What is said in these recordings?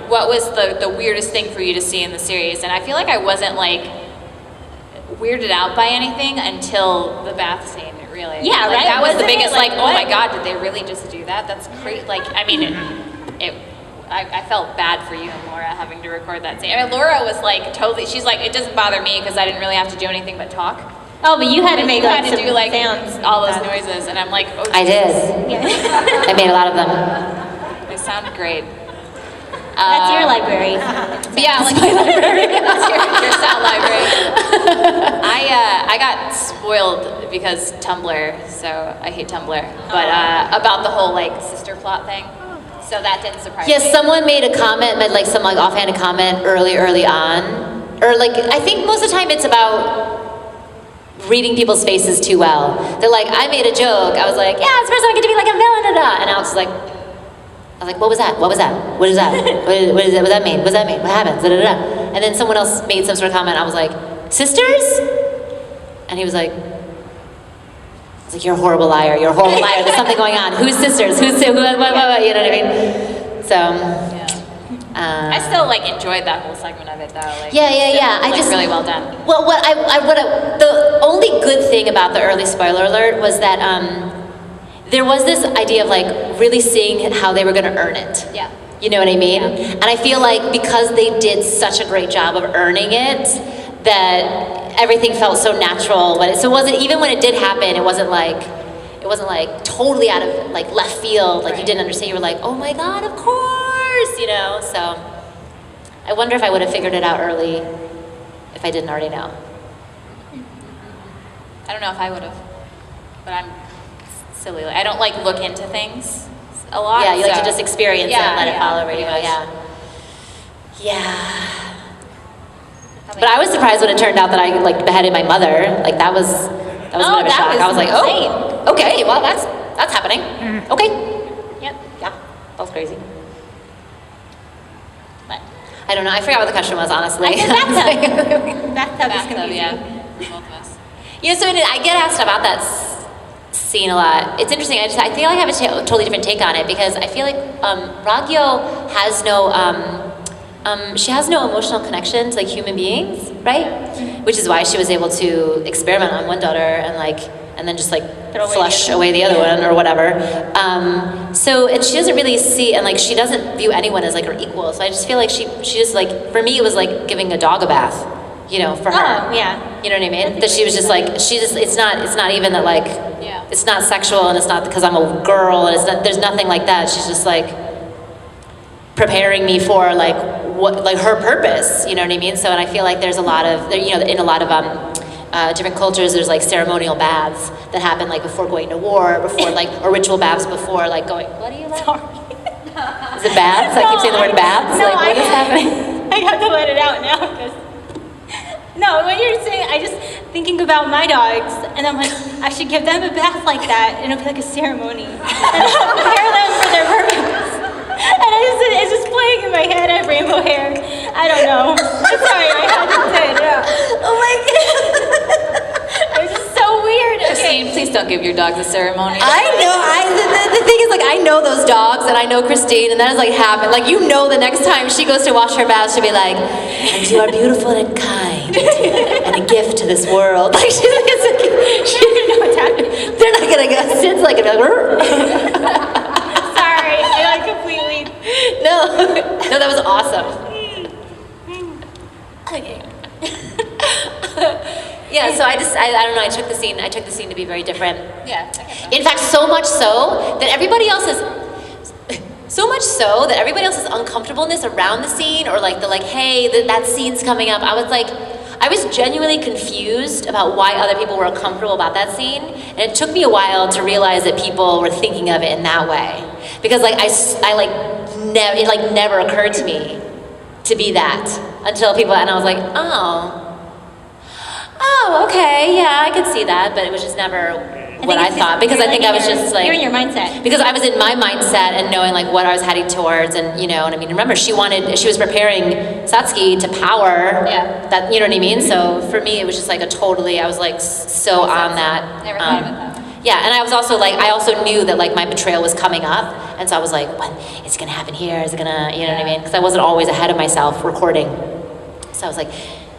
what was the weirdest thing for you to see in the series? And I feel like I wasn't like weirded out by anything until the bath scene. Really, yeah, like, right. That was the Wasn't biggest. it? Like, oh what? my God, did they really just do that? That's great. Like, I mean, I felt bad for you and Laura having to record that scene. I mean, Laura was like totally. She's like, it doesn't bother me because I didn't really have to do anything but talk. Oh, but you had to make like had to some do like sounds, all those noises, and I'm like, oh, I did. Yeah. I made a lot of them. they sound great. That's your library. But yeah, like my library. That's your sound library. I got spoiled because Tumblr, so I hate Tumblr. But about the whole like sister plot thing, so that didn't surprise me. Yes, someone made a comment, like some like offhanded comment early on, or like I think most of the time it's about reading people's faces too well. They're like, I made a joke. I was like, yeah, this person I get to be like a villain, and Alex was like, what was that? What was that? What is that? What is that? What does that mean? What does that mean? What happens? Da, da, da. And then someone else made some sort of comment. I was like, sisters? And he was like, you're a horrible liar. You're a horrible liar. There's something going on. Who's sisters? Who's who? You know what I mean? So. Yeah. I still like enjoyed that whole segment of it though. Like, yeah. I just really well done. Well, the only good thing about the early spoiler alert was that there was this idea of like really seeing how they were going to earn it. Yeah. You know what I mean? Yeah. And I feel like because they did such a great job of earning it, that everything felt so natural. So it wasn't, even when it did happen, it wasn't like totally out of like left field. Like you didn't understand. You were like, oh my God, of course, you know. So I wonder if I would have figured it out early if I didn't already know. I don't know if I would have, but I'm silly. I don't like look into things a lot. Yeah, you like so. to just experience it and let it follow where you go. much. Yeah. But I was surprised when it turned out that I like beheaded my mother. Like that was a bit of a shock. I was like, oh, okay, well that's happening. Mm-hmm. Okay. Yep. Yeah, that was crazy. But I don't know. I forgot what the question was, honestly. Bathtub is confusing. Yeah. Both of us. Yeah, so I get asked about that scene a lot. It's interesting. I feel like I have a totally different take on it because I feel like Ragyo has no she has no emotional connection to like human beings, right? Mm-hmm. Which is why she was able to experiment on one daughter and then just like flush away the other one or whatever. So and she doesn't really see, and like she doesn't view anyone as like her equal. So I just feel like she just like, for me it was like giving a dog a bath, you know, for her. Oh, yeah. You know what I mean? That she was just like, it's not even that like, it's not sexual and it's not because I'm a girl and there's nothing like that. She's just like preparing me for like what, like her purpose, you know what I mean? So, and I feel like there's a lot of, you know, in a lot of different cultures, there's like ceremonial baths that happen like before going to war, before like, or ritual baths before like going, what are you like? Sorry. Is it baths? I keep saying the word baths? No, like, what is happening? I have to let it out now because. No, when you're saying, I just thinking about my dogs, and I'm like, I should give them a bath like that, and it'll be like a ceremony, and I'll prepare them for their purpose. And it's just playing in my head. I have rainbow hair. I don't know. Sorry, I had to say it. Yeah. Oh my God. It's just so weird. Christine, please don't give your dogs a ceremony. I know. The thing is, like, I know those dogs, and I know Christine, and that has like happened. Like, you know, the next time she goes to wash her bath, she'll be like, "And you are beautiful and kind, and a gift to this world." Like, she doesn't know what's happening. They're not gonna go. Sid's like, Sorry, I like completely. no, that was awesome. Okay. Yeah, so I don't know. I took the scene to be very different. Yeah. In fact, so much so that everybody else is uncomfortableness around the scene, or like hey, that scene's coming up. I was genuinely confused about why other people were uncomfortable about that scene, and it took me a while to realize that people were thinking of it in that way, because like it never occurred to me to be that until people, and I was like, oh, okay, yeah, I could see that, but it was just never what I thought, because I think I was just like, you're in your mindset. Because I was in my mindset and knowing like what I was heading towards, and you know, and I mean, remember she was preparing Satsuki to power that, you know what I mean? So for me, it was just like I was like so on that. Never thought of it though. Yeah, and I was also like, I also knew that like my betrayal was coming up, and so I was like, what is it gonna happen here? Is it gonna, you know what I mean? Because I wasn't always ahead of myself recording. So I was like,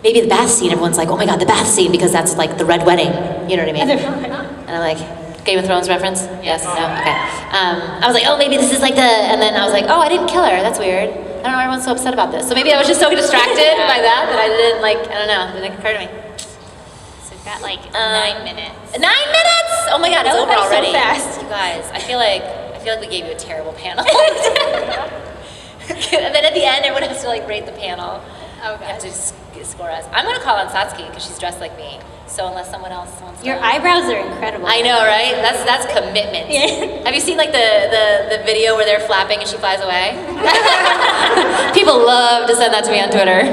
maybe the bath scene, everyone's like, oh my god, the bath scene, because that's like the red wedding, you know what I mean? And I'm like, Game of Thrones reference? Yes, no, okay. I was like, oh, maybe this is like the, and then I was like, oh, I didn't kill her, that's weird. I don't know why everyone's so upset about this. So maybe I was just so distracted by that I didn't like, I don't know, it didn't occur to me. So we've got like 9 minutes. 9 minutes? Oh my god, it's over so already. fast. You guys, I feel like we gave you a terrible panel. And then at the end, everyone has to like rate the panel. Oh You have god. to score us. I'm gonna call on Satsuki because she's dressed like me. So unless someone else wants to. Your eyebrows are incredible. I know, right? That's commitment. Yeah. Have you seen like the video where they're flapping and she flies away? People love to send that to me on Twitter.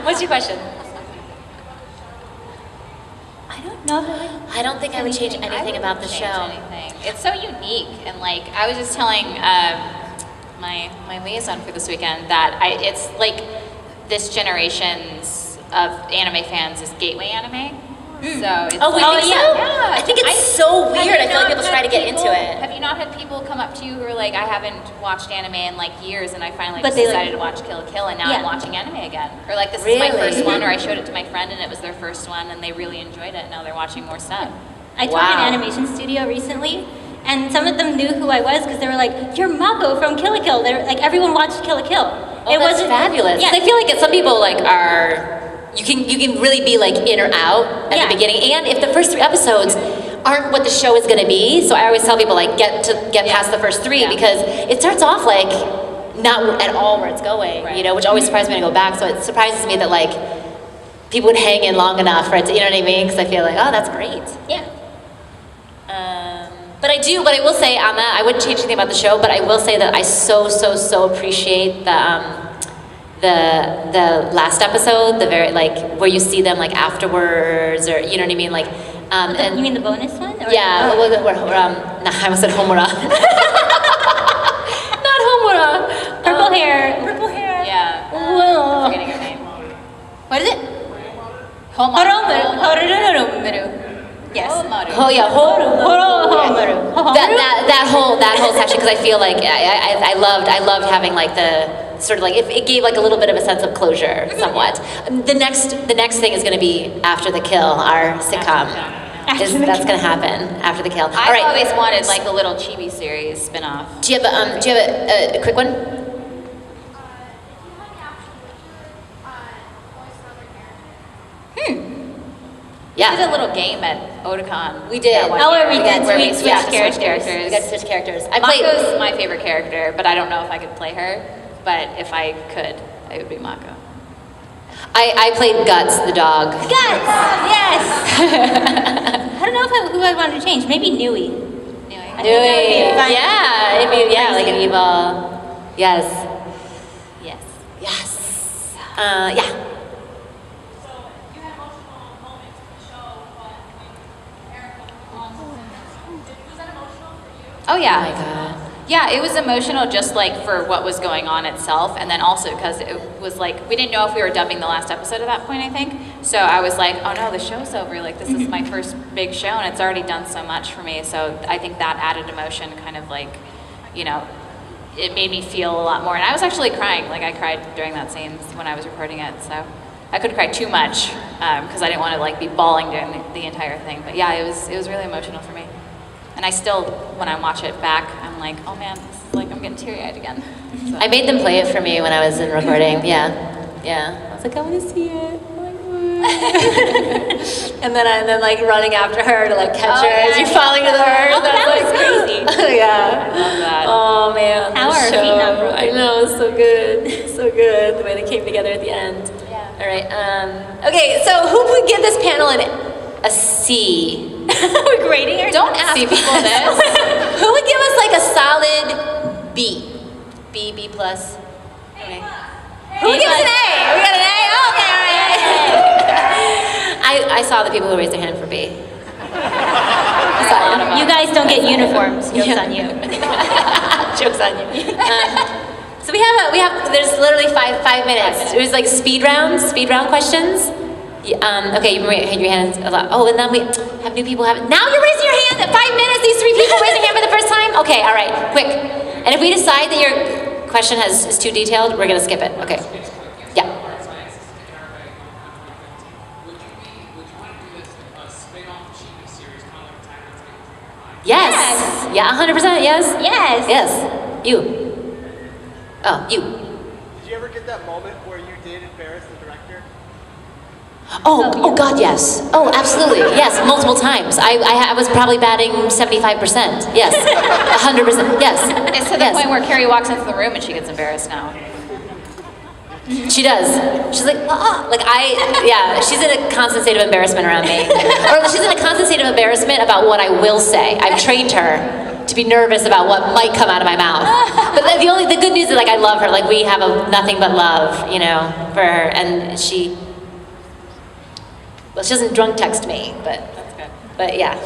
What's your question? I don't know. I don't think I would change anything about the Change show. anything. It's so unique, and like I was just telling my liaison for this weekend that it's like this generation's of anime fans is gateway anime. So it's Oh, like, think so? yeah. I think it's so Have weird. you I feel like not people try to had get people- into it. Have you not had people come up to you who are like, I haven't watched anime in like years, and I finally But just they, decided to watch Kill la Kill, and now I'm Yeah. watching anime again. Or like, this is my Really? first one, or I showed it to my friend, and it was their first one, and they really enjoyed it. Now they're watching more stuff. I taught Wow. an animation studio recently, and some of them knew who I was because they were like, "You're Mako from Kill la Kill." They're like, everyone watched Kill la Kill. Oh, that's fabulous. Yeah. I feel like some people like are you can really be like in or out at Yeah. the beginning, and if the first 3 episodes aren't what the show is going to be, so I always tell people like get past the first 3 Yeah. because it starts off like not at all where it's going, Right. you know, which always surprises me to go back. So it surprises me that like people would hang in long enough for it to, you know what I mean? Because I feel like, oh, that's great. Yeah. But I will say on that, I wouldn't change anything about the show, but I will say that I so appreciate the last episode, the very like where you see them like afterwards, or you know what I mean, like and You mean the bonus one? Or- yeah, Oh. nah, I almost said Homura. Not Homura. Purple hair. Purple hair. Yeah. Whoa. Forgetting her name. What is it? Homaru. Horomaru. Yes. Homaru. Oh yeah, Horomaru. that whole section, because I feel like I loved having like the sort of like it gave like a little bit of a sense of closure somewhat. The next thing is going to be After the Kill, our sitcom. That's going to happen after the kill. All I've right. always wanted like a little chibi series spin-off. Do you have a quick one? We did Yeah. a little game at Otakon. We did. that one Oh, year. where we did Where we switch switched characters. We got to switch characters. I played. Mako's my favorite character, but I don't know if I could play her. But if I could, it would be Mako. I played Guts, the dog. Guts! Yes! I don't know who I wanted to change. Maybe Nui. Anyway. I think that would be fun. Yeah, it'd be like an evil. Yes. Yes. Yes. Yeah. Oh yeah. Oh my god. Yeah, it was emotional just like for what was going on itself, and then also because it was like we didn't know if we were dubbing the last episode at that point, I think. So I was like, oh no, the show's over. Like this is my first big show, and it's already done so much for me. So I think that added emotion kind of like, you know, it made me feel a lot more. And I was actually crying. Like I cried during that scene when I was recording it. So I couldn't cry too much because I didn't want to like be bawling during the entire thing. But yeah, it was really emotional for me. And I still, when I watch it back, I'm like, oh man, this is like I'm getting teary-eyed again. So. I made them play it for me when I was in recording. Yeah. I was like, I want to see it. and then like running after her to like catch her as you're falling to the earth. Oh, that was crazy. Yeah. I love that. Oh man. How the are our feet show. not broken? I know, it's so good. So good. The way they came together at the end. Yeah. All right. Okay, so who would give this panel a C? We're grading ourselves. Don't ask C+. people this. Who would give us like a solid B? B plus. Okay. Who gives an A? We got an A? Oh, okay, all right. I saw the people who raised their hand for B. I saw them. You guys don't get uniforms. Jokes on you. Jokes on you. So we have. There's literally five minutes. It was like speed round questions. Okay, you raise your hands a lot. Oh, and then we have new people. Now you're raising your 5 minutes, these 3 people raised their hand for the first time? Okay, all right, quick. And if we decide that your question is too detailed, we're gonna skip it. Okay. Yeah. Yes. Yeah, 100%. Yes. Yes. Yes. You. Oh, you. Did you ever get that moment where you did embarrass the director? Oh God, yes. Oh, absolutely. Yes, multiple times. I was probably batting 75%. Yes. 100%. Yes. It's to the point where Carrie walks into the room and she gets embarrassed now. She does. She's like, she's in a constant state of embarrassment around me. Or she's in a constant state of embarrassment about what I will say. I've trained her to be nervous about what might come out of my mouth. But the good news is, like, I love her. Like, we have nothing but love, you know, for her. And she doesn't drunk text me, but That's good. but yeah,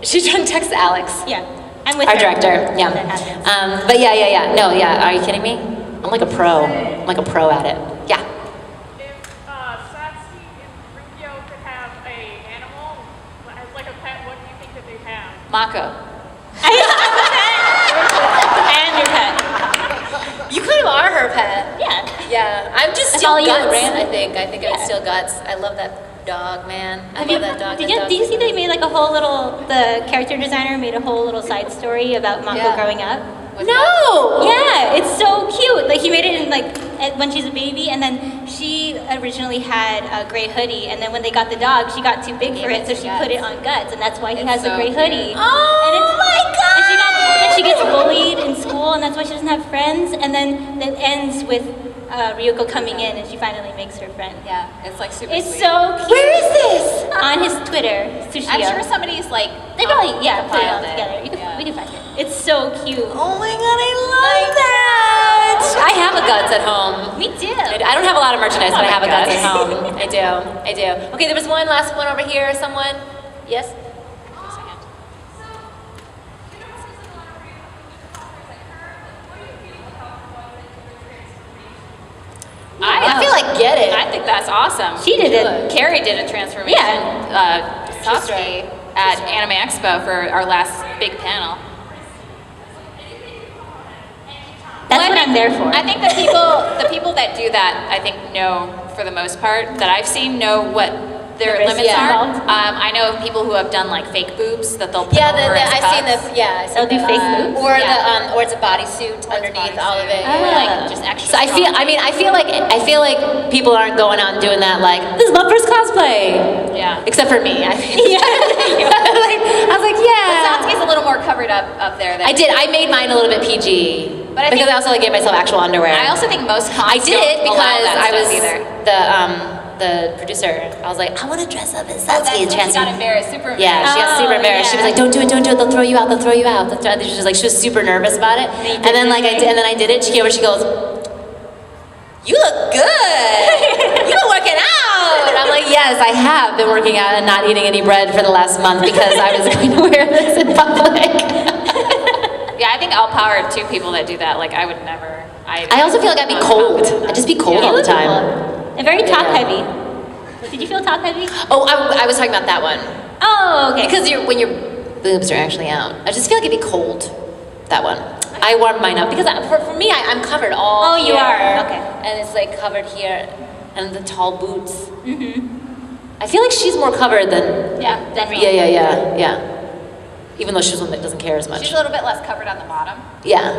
she drunk texts Alex, Yeah. I'm with our her. director. Yeah. That happens. But yeah. No, yeah. Are you kidding me? I'm like a pro. I'm like a pro at it. Yeah. If Satsuki and Rikyo could have an animal, as like a pet, what do you think that they'd have? Mako. And your pet. You kind of are her pet. Yeah. Yeah. I'm just That's all still you, guts. right? I think I'm Yeah. still guts. I love that dog, man. I love that dog. Did That you dog. see they made like a whole little, the character designer made a whole little side story about Mako Yeah. growing up? No. Yeah, it's so cute. Like he made it in when she's a baby, and then she originally had a gray hoodie, and then when they got the dog, she got too big for it, so she put it on Guts, and that's why he has a so gray cute. hoodie. Oh my God. And she gets bullied in school, and that's why she doesn't have friends. And then it ends with Ryuko coming in, and she finally makes her friend. Yeah, it's like super It's sweet. so cute. Where is this? On his Twitter, Sushio. I'm sure somebody's like. They probably, put it all compiled together. We Yeah. can find it. It's so cute. Oh my God, I love that. I have a Guts at home. Me too. I don't have a lot of merchandise, but I have a Guts Guts. at home. I do. Okay, there was one last one over here. Someone? Yes? I feel like get it. I think that's awesome. She did it. Carrie did a transformation. Satsuki at Anime Expo for our last big panel. That's what I'm there for. I think the people that do that, I think know for the most part that I've seen know what their The risk limits are. involved. I know of people who have done like fake boobs that they'll put Yeah, over as I've seen cups. the I They'll do fake boobs? or Yeah. or it's a bodysuit underneath all of it. Or Yeah. like just extra. So I feel like people aren't going out and doing that. Like, this is my first cosplay. Yeah. Except for me. I mean, Yeah. I was like, yeah. Satsuki's a little more covered up there. Than I did. I made mine a little bit PG. But I because think- I also like gave myself actual underwear. I also think most cons I did it don't allow because that I was stuff either. the producer. I was like, I want to dress up as That's Satsuki and when she transform. got embarrassed, super embarrassed. Yeah, she got super Oh, embarrassed. She was yeah. like, don't do it, they'll throw you out, She was super nervous about it. And then I did it, she came over, she goes, you look good. You've been working out. And I'm like, yes, I have been working out and not eating any bread for the last month because I was going to wear this in public. Yeah, I think all power to people that do that. Like I would never. I also feel like I'd be cold. I'd just be cold all the time. And very top Yeah. heavy. Did you feel top heavy? Oh, I was talking about that one. Oh, okay. Because when your boobs are actually out, I just feel like it'd be cold. That one. I warmed mine up because for me, I'm covered all. Oh, you here, are. Okay. And it's like covered here, and the tall boots. I feel like she's more covered than. Yeah, definitely. Yeah. Even though she's one that doesn't care as much. She's a little bit less covered on the bottom. Yeah.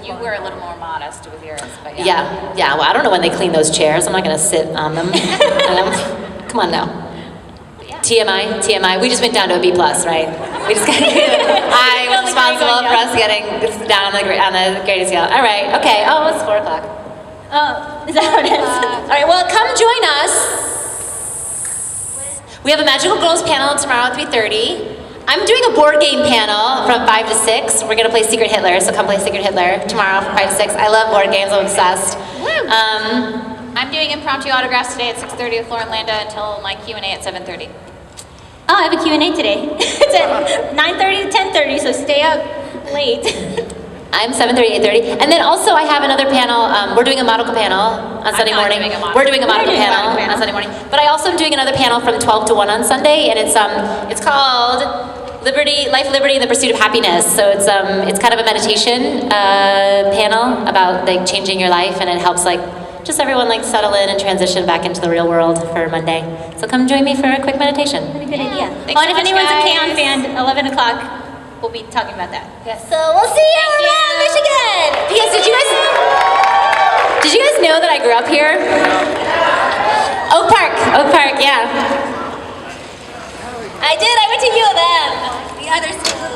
You were a little more modest with yours, but yeah. Yeah. Well, I don't know when they clean those chairs. I'm not gonna sit on them. Come on now. TMI. We just went down to a B+, right? We just got. I was responsible for us getting down on the grading scale. All right. Okay. Oh, it's 4 o'clock. Oh, is that what it is? All right. Well, come join us. We have a Magical Girls panel tomorrow at 3:30. I'm doing a board game panel from 5 to 6. We're gonna play Secret Hitler, so come play Secret Hitler tomorrow from 5 to 6. I love board games. I'm obsessed. I'm doing impromptu autographs today at 6:30 with Lauren Landa until my Q&A at 7:30. Oh, I have a Q&A today. It's at 9:30 to 10:30, so stay up late. I'm 7:30, 8:30. And then also I have another panel. We're doing a Madoka panel on Sunday not morning. doing a Madoka. We're doing a Madoka doing a panel Madoka panel. on Sunday morning. But I also am doing another panel from 12 to 1 on Sunday, and it's called liberty, life, liberty, and the pursuit of happiness. So it's kind of a meditation panel about like changing your life, and it helps like just everyone like settle in and transition back into the real world for Monday. So come join me for a quick meditation. What a good idea. Thanks Oh, so and if much, anyone's guys. a Can fan, 11 o'clock, we'll be talking about that. Yes. So we'll see you around Michigan. P.S. Did you guys know that I grew up here? Oak Park, yeah. I did. I went to U of M, the other school.